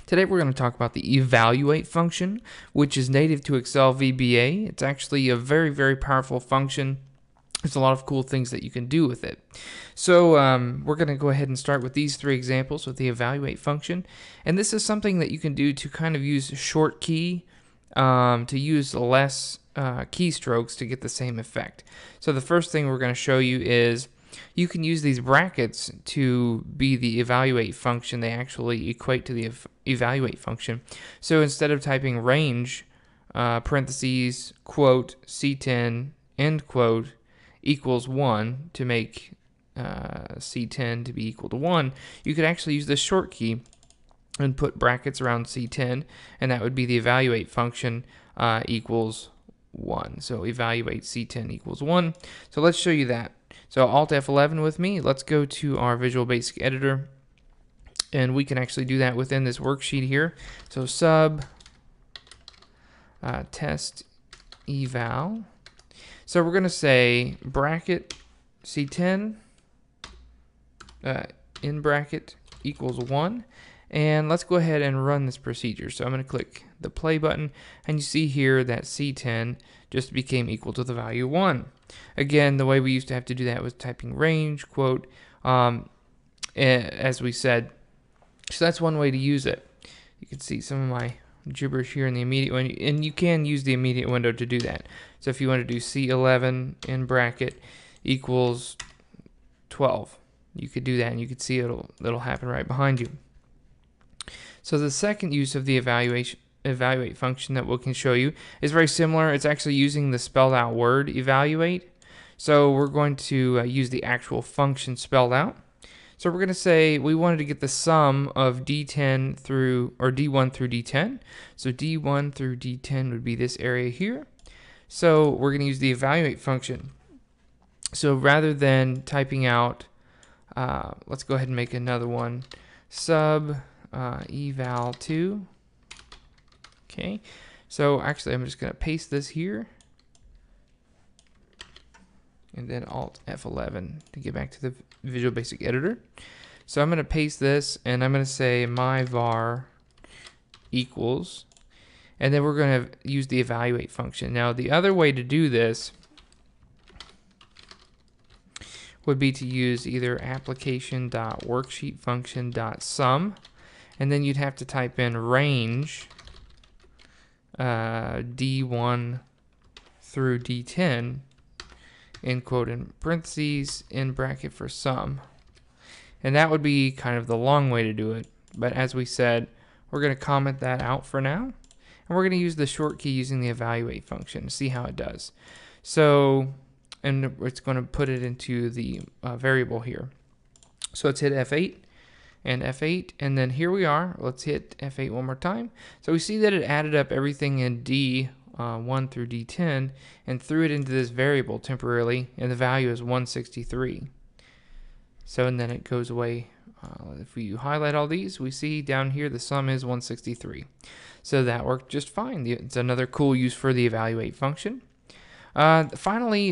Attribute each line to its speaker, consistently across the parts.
Speaker 1: Today we're going to talk about the evaluate function, which is native to Excel VBA. It's actually a very, very powerful function. There's a lot of cool things that you can do with it. So we're going to go ahead and start with these three examples with the evaluate function. And this is something that you can do to kind of use short key, to use less keystrokes to get the same effect. So the first thing we're going to show you is you can use these brackets to be the evaluate function. They actually equate to the evaluate function. So instead of typing range, parentheses, quote, C10, end quote, equals 1 to make C10 to be equal to 1, you could actually use the short key and put brackets around C10, and that would be the evaluate function equals 1. So evaluate C10 equals 1. So let's show you that. So Alt F11 with me. Let's go to our Visual Basic Editor, and we can actually do that within this worksheet here. So sub test eval. So we're going to say bracket C10 in bracket equals 1. And let's go ahead and run this procedure. So I'm going to click the play button, and you see here that C10 just became equal to the value 1. Again, the way we used to have to do that was typing range, quote, as we said. So that's one way to use it. You can see some of my gibberish here in the immediate window, and you can use the immediate window to do that. So if you want to do C11 in bracket equals 12, you could do that, and you could see it'll happen right behind you. So the second use of the evaluate function that we can show you is very similar. It's actually using the spelled out word evaluate. So we're going to use the actual function spelled out. So we're going to say we wanted to get the sum of D1 through D10. So D1 through D10 would be this area here. So we're going to use the evaluate function. So rather than typing out, let's go ahead and make another one, sub eval2. Okay, so actually I'm just going to paste this here, and then Alt F11 to get back to the Visual Basic Editor. So I'm going to paste this, and I'm going to say my var equals, and then we're going to use the evaluate function. Now the other way to do this would be to use either application.worksheetfunction.sum, and then you'd have to type in range D1 through D10 in quote in parentheses in bracket for sum. And that would be kind of the long way to do it. But as we said, we're going to comment that out for now. And we're going to use the short key using the evaluate function to see how it does. So, and it's going to put it into the variable here. So let's hit F8 and F8, and then here we are. Let's hit F8 one more time. So we see that it added up everything in D1 through D10 and threw it into this variable temporarily, and the value is 163. So, and then it goes away. If we highlight all these, we see down here the sum is 163. So that worked just fine. It's another cool use for the evaluate function. Finally,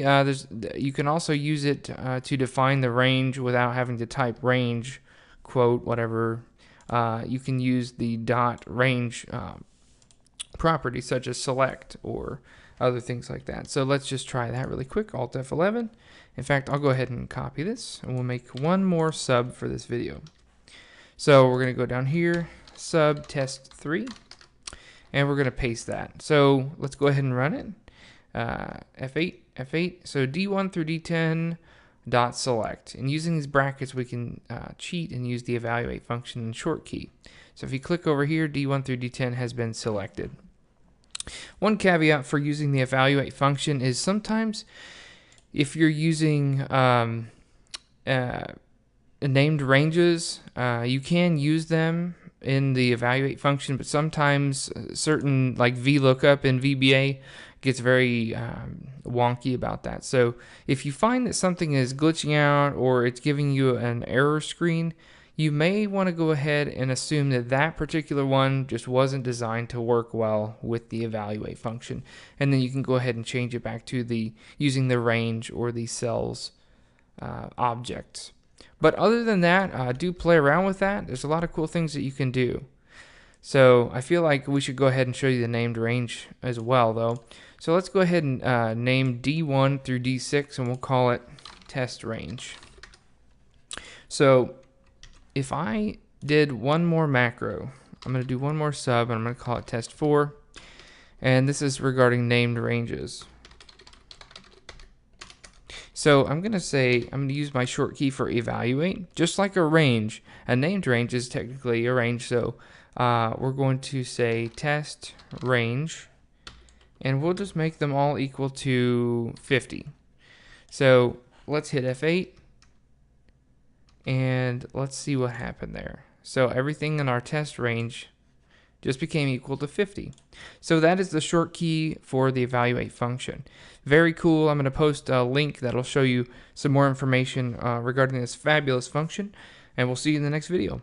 Speaker 1: you can also use it to define the range without having to type range, quote, whatever. You can use the dot range properties such as select or other things like that. So let's just try that really quick. Alt F11. In fact, I'll go ahead and copy this, and we'll make one more sub for this video. So we're going to go down here, sub test 3, and we're going to paste that. So let's go ahead and run it. F8, F8. So D1 through D10 dot select. And using these brackets, we can cheat and use the evaluate function and short key. So if you click over here, D1 through D10 has been selected. One caveat for using the evaluate function is sometimes if you're using named ranges, you can use them in the evaluate function, but sometimes certain like VLOOKUP in VBA gets very wonky about that. So if you find that something is glitching out or it's giving you an error screen, you may want to go ahead and assume that that particular one just wasn't designed to work well with the evaluate function, and then you can go ahead and change it back to using the range or the cells objects. But other than that, do play around with that. There's a lot of cool things that you can do. So I feel like we should go ahead and show you the named range as well, though. So let's go ahead and name D1 through D6, and we'll call it test range. So if I did one more macro, I'm going to do one more sub, and I'm going to call it test 4. And this is regarding named ranges. So I'm going to use my short key for evaluate. Just like a range, a named range is technically a range. So we're going to say test range, and we'll just make them all equal to 50. So let's hit F8, and let's see what happened there. So everything in our test range just became equal to 50. So that is the short key for the evaluate function. Very cool. I'm going to post a link that'll show you some more information regarding this fabulous function, and we'll see you in the next video.